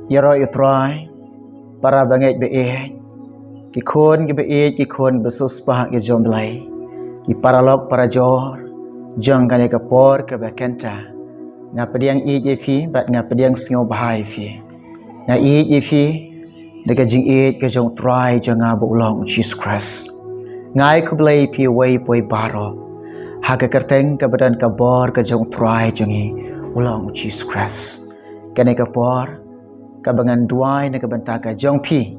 Yaro yutrai para bangai be'eh ki khôn ki be'eh ki khôn besus pah ki jom belai ki paralok para jor jong kane ka por ka bakenta nga pediang i je fi bat nga pediang singo bahai fi nga i je fi de ka jing e ka jong try janga bu long Jesus Christ ngai ku belai pi wei poi baro ha ka kerteng ka badan ka bor ka jong try jongi ulong Jesus Christ kane ka por ka bangan duai na ka banta ka jong pi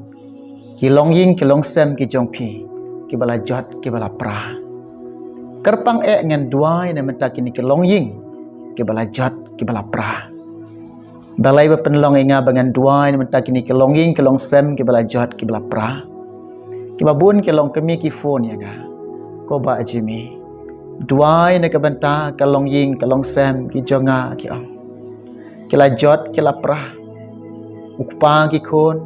ki long ying ki long sem ki jong pi ki bala jot ki bala pra kerpang e ngan duai na menta ki long ying ki bala jot ki bala pra balai ba penlong inga bangan duai na menta ki long ying ki long sem ki bala jot ki bala pra ki babun ki long kemi ki phone ya ga ko ba jimi duai na ka banta ka long ying ka long sem ki jonga ki ong ki la jot ki la pra ukpa ki khôn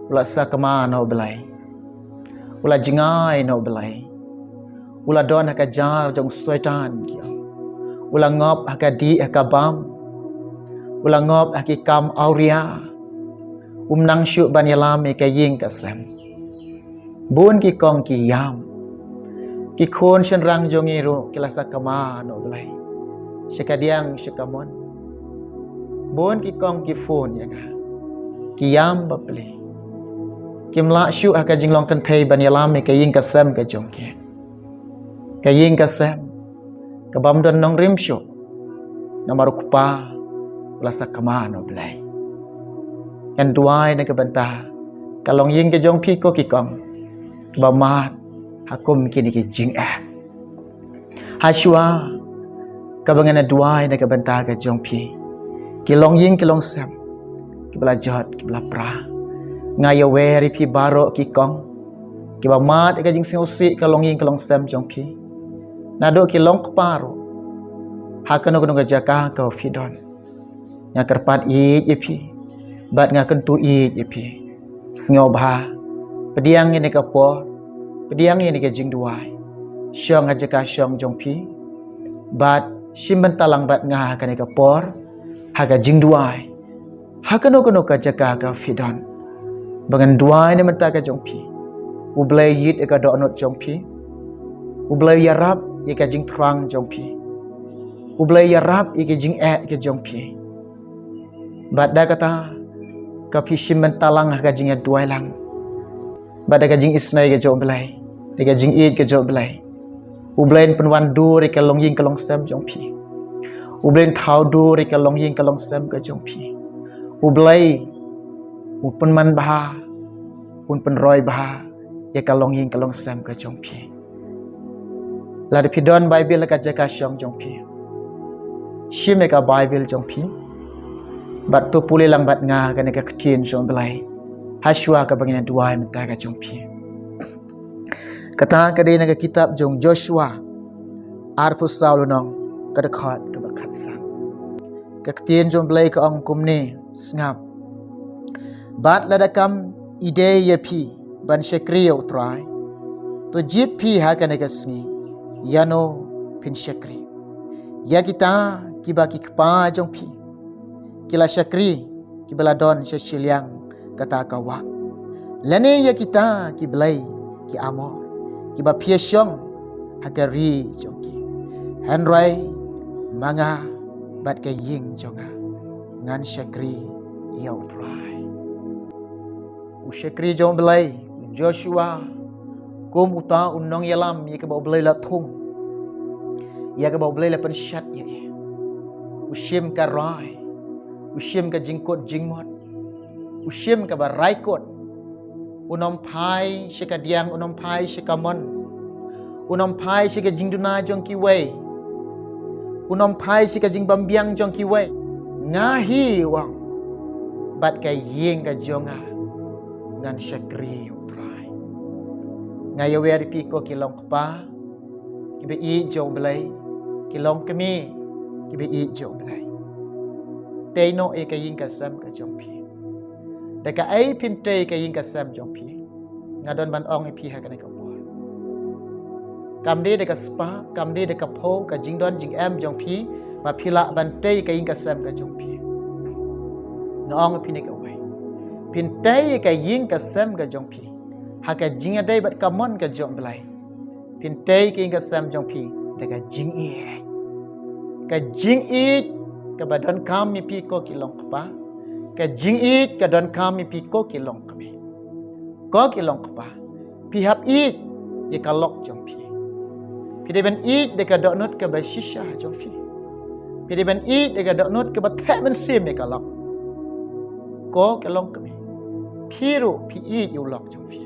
ula sakama no belai ula jingai no belai ula don haka jar jong syaitan ki ula ngop haka di haka bam ula ngop haki kam auria nang syu ban yalam me ka ying ka sem bun ki kong ki yam ki khôn chen rang jong ero ki la sakama no belai shakadiang shakamon bun ki kong ki phone ya ga Kiam baple Kim la shu aka jinglong kan thei ban yalam me kaying ka sem ka jong ke kaying ka sem ka bam don nong rim shu namaru kupa lasa kama no blai kan duai na ka banta ka long ying ka jong pi ko ki kong ba mat hakum kini ki jing a hashua ka bangana duai na ka banta ka jong pi ki long ying ki long sem ki bala jot ki bala pra ngaya weri pi baro ki kong ki ba mat ka jing singusi ka long ying ka long sem jong pi na do ki long paro ha ka no ka jaka ka fidon nya kerpat i je pi bat nga kentu i je pi sngo ba pediang ni ka po pediang ni ka jing duai syong ajaka syong jong pi bat simban talang bat nga ka ni ka por ha ka jing duai Hakano ka jaka ka fidon bangan duai ne menta ka jongpi ublai yit ka do not jongpi ublai yarab ye ka jing trang jongpi ublai yarab ye ka jing e ka jongpi bada kata ka pishim mentalang ka jing duai lang bada ka jing isnai ka joblai de ka jing e ka joblai ublain penwan dur ka long ying ka long sem jongpi ublain thau dur ka long ying ka long sem ka jongpi Ublai upun man bah un roy bah ya kalong ying kalong sam ka jongpi la de pidon bible ka jaka syong jongpi shime ka bible jongpi bat tu pule lang bat nga ka ne ka ktin jong belai haswa ka bangina duai menta ka jongpi kata ka de na ka kitab jong Joshua arpu saulunong ka dekat ka bakat sang ka ktin jong belai ka ong kumne ngap bat ladakam ide yapi ban shakriyo try to jit pi ha kana kasngi yano pin shakri ya kita kibaki kpa jong pi kila shakri kibala don shashiliang kata kawa lane ya kita kiblai ki amor kiba piesyong hagari jongki henry manga bat ka ying jonga ngan shakri yau try u shakri jong belai Joshua kum uta unong yalam ye ka ba belai la thung ya ka ba belai la penshat ye u shim ka rai u shim ka jingkot jingmot u shim ka ba raikot unom phai shikadiang unom phai shikamon unom phai shika jingduna jong ki wei unom phai shika jing bambiang jong ki wei ngahi wang bat ka ying ka jonga ngan shakri utrai ngaya weri pi ko kilong kpa ki be i jong belai kilong kemi ki be i jong belai te no e ka ying ka sam ka jong pi da ka ai pin te ka ying ka sam jong pi ngadon ban ong e pi ha ka ne ka por kam de ka spa kam de ka pho ka jing don jing em jong pi ma phila ban te ka ying ka sam ka jong pi nong pi ne ka wai pintai ka yin ka sem ka jong pi haka jing adai bat kamon ka jong belai pintai ki ka sem jong pi daga jing e ka jing e ka badan kam mi pi ko kilong pa ka jing e ka don kam mi pi ko kilong kami ko kilong pa pi hap e ye ka lok jong pi pi de ben e de ka dok nut ka ba shisha jong pi pi de ben e de ka dok nut ka ba the ben sim ye ka lok ko kilong kami pi ru pi e yu lok jong pi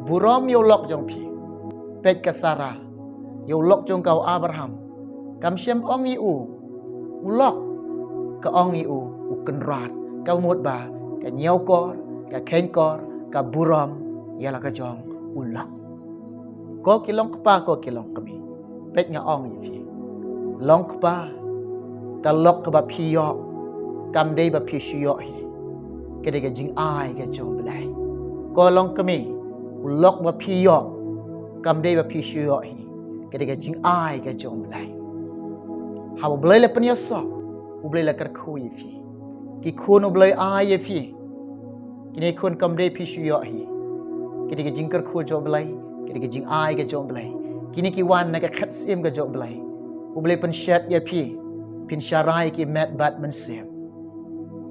buram yu lok jong pi pet ka Sarah yu lok jong kau Abraham kam shem ong yi u lok ka ong yi u ken rat ka mot ba ka nyau kor ka khen kor ka buram ya la ka jong u lok ko kilong pa ko kilong kami pet nga ong yi pi long pa ka lok ka ba pi yo kam dei ba pi shi yo hi ke de ga jing ai ga jong blai ko long kami u lok ba pi yo kam dei ba pi shi yo hi ke de ga jing ai ga jong blai ha bo blai le pen ya so u blai la kar khu yi pi ki khun u blai ai yi pi ki ne khun kam dei pi shi yo hi ke de ga jing kar khu jong blai ke de ga jing ai ga jong blai ki ni ki wan na ka khat sim ga jong blai u blai pen shat ya pi pin sharai ki mat bat men sem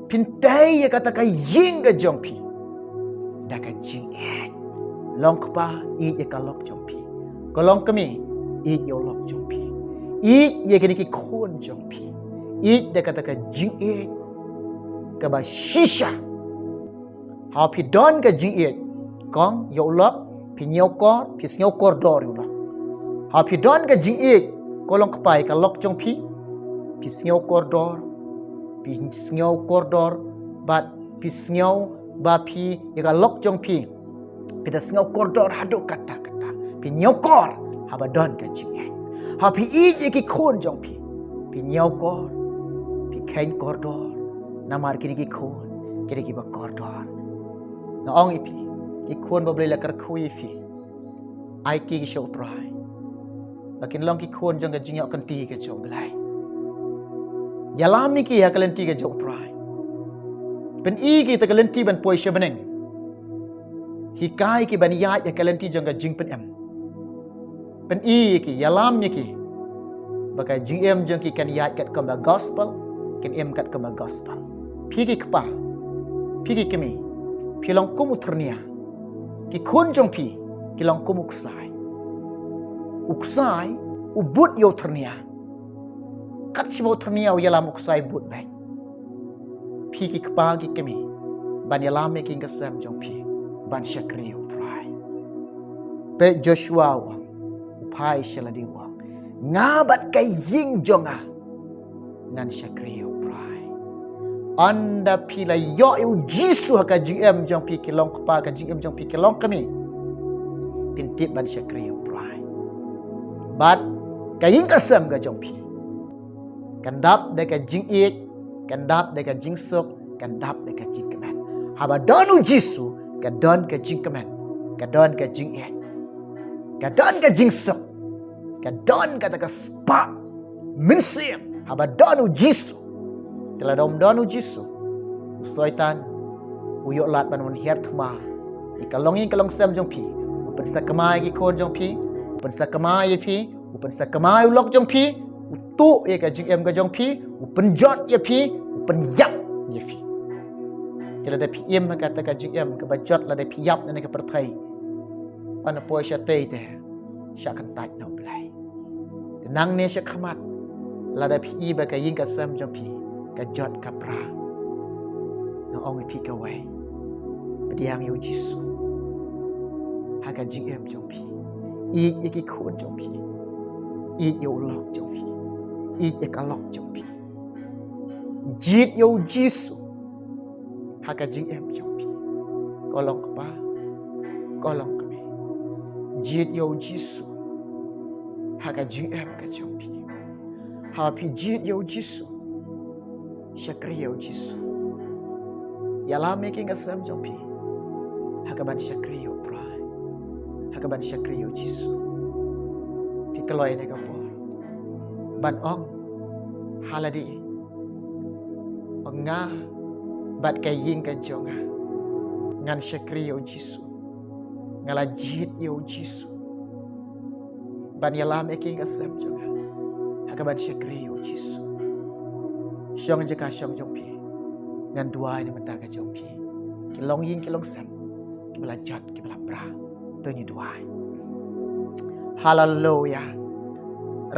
pin tai ya kata ka ying ga jong pi da ka jing e long pa i ya ka lok jong pi ko long kami i yo lok jong pi i ye ke ni ki khon jong pi i da kata ka jing e ka ba shisha ha pi don ka jing e kong yo lok pi nyau kor pi snyo kor dor yo lok ha pi don ka jing e ko long pa ka lok jong pi pi snyo kor dor pi snyo kor dor bat pi snyo ba pi ya ka lok jong pi pi da snyo kor dor hadu kata kata pi nyau kor ha ba don ka jing e ha pi i ye ki khon jong pi nyau kor pi khen kor dor namar ki ki khon ki ba kor dor na ong i pi ki khon ba ble la kar khui fi ai ki show try lakin long ki khon jong ga jing ya kan ti ke jong lai Yalami ki ya kalenti ke jok try. Pen i ki ta kalenti ban poi shebeneng. Hikai ki ban ya ya kalenti jong ga jing pen em. Pen i ki yalam ki. Baka jing em jong ki kan ya kat kam gospel, kan em kat kam gospel. Pi ki kpa. Pi ki kemi. Pi long kum utrnia. Ki kun jong pi ki long kum uksai. Uksai ubut yo trnia. Kat sibo terniau yalam uksai but baik. Pi ki kpa ki kemi ban yalam ki ngasam jong pi ban syakriu try. Pe Joshua wa upai shaladi wa ngabat kai ying jonga nan syakriu try. Anda pila yo u jisu ka GM jong pi kilong kpa ka GM jong pi kilong kami pintip ban syakriu try. Bat kayin kasam ka jong pi kan dap deka jing it, kan dap deka jing sok, kan dap deka jing keman. Haba donu jisu, kan don ke jing keman, kan don ke jing it, kan don ke jing sok, kan don kata ke spa, minsim. Haba donu jisu, telah donu jisu. Soitan, uyok lat banun hiat kema. Ikalongin kalong sem jong pi, upen sakamai ki kon jong pi, upen sakamai pi, upen sakamai ulok jong pi. Tu ye ka jing em ka jong pi upen jot ye pi upen yap ye pi jela da pi em ka ta ka jing em ka ba jot la da pi yap ne ka perthai ana po sha te te sha kan tai no blai te nang ne sha khamat la da pi i ba ka yin ka sam jong pi ka jot ka pra no ong pi ka wai pediang yo jisu ha ka jing em jong pi i ye ki khon jong pi i yo lok jong pi i ye ka lok jong pi jit yo jisu ha ka jing em jong pi ko long ka pa ko long ka me jit yo jisu ha ka jing em ka jong pi ha pi jit yo jisu shakri yo jisu ya la making a sam jong pi ha ka ban shakri yo try ha ka ban shakri yo jisu pi kaloi ne ka por ban ong haladi ong nga bat kai yin ka jonga ngan syakri o Jisu ngala jit yo Jisu ban yalam eki ngasem jonga hakaban syakri o Jisu syong jaka syong jongpi ngan dua ni mentaga jongpi kilong yin kilong sam kibala jat kibala bra to ni dua haleluya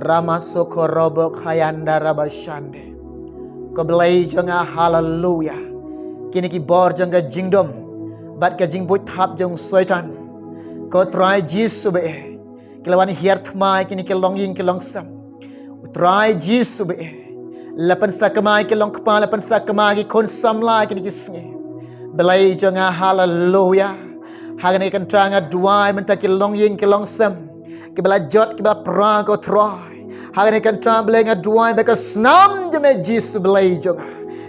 rama sokorobo khayanda rabashande ko belai jonga haleluya kini ki bor jonga jingdom bat ka jingbut thap jong soitan ko try Jisu be kilawan hiart mai kini kilong yin kilong sam try Jisu be lapan sakamai kilong kpa lapan sakamai ki kon samla kini kisngi belai jonga haleluya hagani kan tranga duai menta kilong yin kilong sam kibala jot kibala pra ko try hagani kan tra belai ngaduai beka snam jeme Jisu belai jonga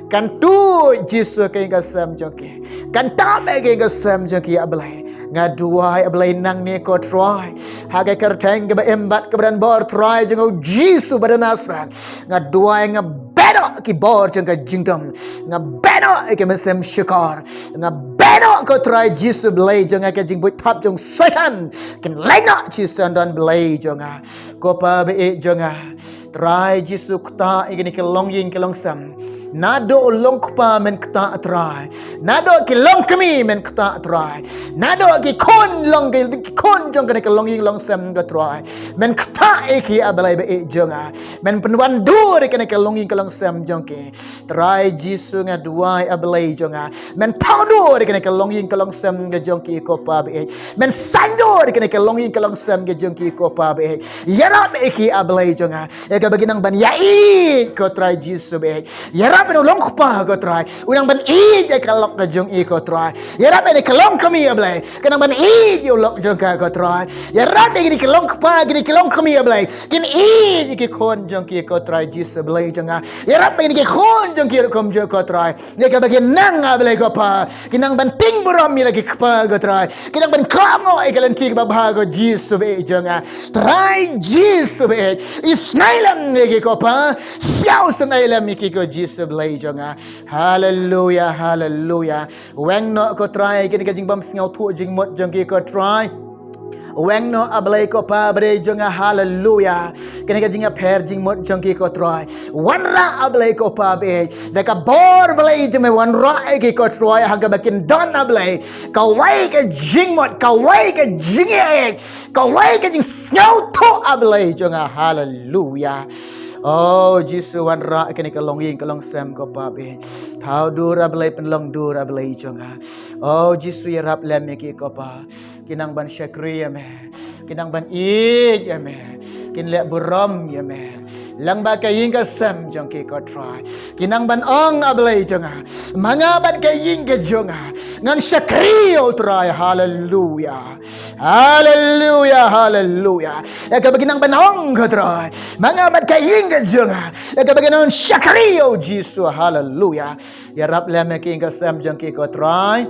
kan tu Jisu ke nga sam jongki kan ta be ke nga sam jongki ablai ngaduai ablai nang ni ko try hagai kerteng ke ba embat ke badan bor try jong Jisu badan Nasran ngaduai nga bedo ki bor jong ka jingdom nga bedo ke mesem syukar nga bedo ko try Jisu belai jong ka jingbut thap jong setan ken lena Jisu dan belai jong ko pa be jong try Jisu kta igini ke long yin ke long sam nado long kpa men kta atrai nado ki long kami men kta atrai nado ki kon long ki kon jong ka long yin long sam ga trai men kta eki abalai be jonga men penwan dur ka long yin ka long sam jong ki trai Jisu nga duai abalai jonga men tau dur ka long yin ka long sam ga jong ki ko pa be men sandur ka long yin ka long sam ga jong ki ko pa be yara be eki abalai jonga e ka baginang ban yai ko trai Jisu be yara Yara long kupa ko try. Unang ban I je kalok na jong I ko try. Yara ni kalong kami ablay. Kanang ban I je ulok jong ka ko try. Yara ni kalong kupa gini kalong kami ablay. Kin I je ki kon jong ki ko try Jisu ablay jong a. Yara ni ki kon jong ki kom jong ko try. Ni ka bagi nang ablay ko pa. Kinang ban ting buram mi lagi kupa ko try. Kinang ban kamo I kalanti ba ko Jisu be jong a. Try Jisu be. Isnailam ni ko pa. Siaw sanailam ni ko Jisu belai jonga haleluya haleluya weng no ko try kini ka jingbam singau thu jingmot jong ki ko try weng no ablay ko pa bre jonga haleluya kini ka jinga per jingmot jong ki ko try wanra ablay ko pa be da ka bor belai jeme wanra ki ko try haga bakin don ablay ka wai ka jingmot ka wai ka jinge ka wai ka jing singau thu ablay jonga haleluya Oh Jisu wan ra kini kalong yin kalong sam ko pa be thau dur ablay penlong dur ablay jonga Oh Jisu ya rap lem ki ko pa kinang ban syakri ya me kinang ban I ya me kin le buram ya me lang ba ka yin ka sam jong ki ko try kinang ban ong ablay jonga manga ban ka yin ka jonga ngan syakri o try hallelujah hallelujah hallelujah ya ka baginang ban ong ka try manga ban ka yin ka jonga ya ka baginang syakri o Jisu hallelujah ya rap lem ki ka sam jong ki ko try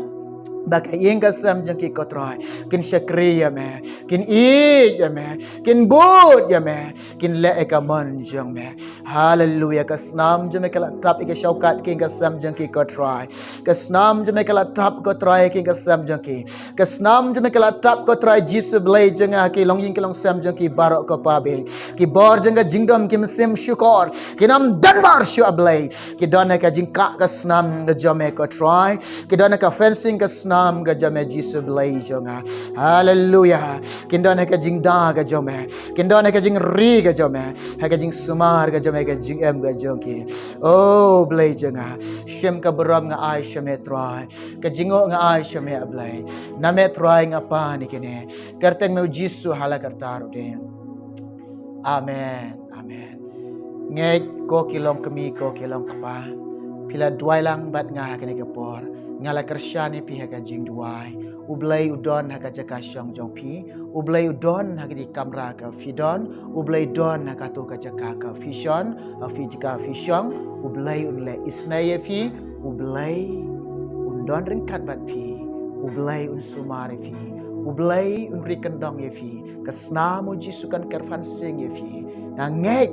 Baka inga sam jang ki ko try kin syakri ya me kin I ya me kin bud ya me kin le ka man jang me hallelujah kasnam jame kala tap ika syaukat kin ka sam jang ki ko try kasnam jame kala tap ko try kin ka sam jang ki kasnam jame kala tap ko try Jisu blai jang ki long yin ki long sam jang ki barok ko pa be ki bor jang jingdom ki mesim syukur kinam danbar syu ablai ki dona ka jingka kasnam jame ko try ki dona ka fencing kasnam ga jame Jisu belai jonga hallelujah kindone ka jingda ga jome kindone ka jing ri ga jome ha ka jing sumar ga jome ka jing em ga jongki oh belai jonga shem ka beram nga ai shame try ka jingo nga ai shame ablai name try nga pa ni kene karteng me Jisu hala kartaro de amen amen ngai ko kilong kami ko kilong kapa pila duai lang bat nga kene kapor ngala kersyane pi haga jing duai ublai udon haga jaka syong jong pi ublai udon haga di kamera ka fidon ublai don haga to ka jaka ka fishon fi jaka fishong ublai unle isnaye fi ublai undon ringkat bat pi ublai un sumare fi ublai un rikendong ye fi kasnamo Jisu kan kerfan sing ye fi nangei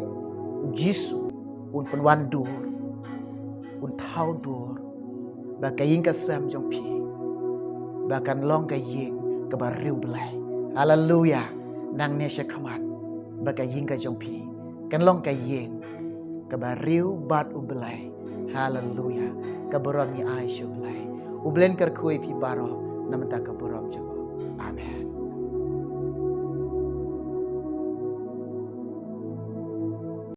Jisu un penwandur un thaudur Baka yin ka sam jong pi bahkan long ka ying ka ba riu belai haleluya nang ne shakamat ba ka ying ka jong pi kan long ka ying ka ba riu bat u belai haleluya ka borom ni ai shu belai u blen kar khui pi baro namta ka borom jago amen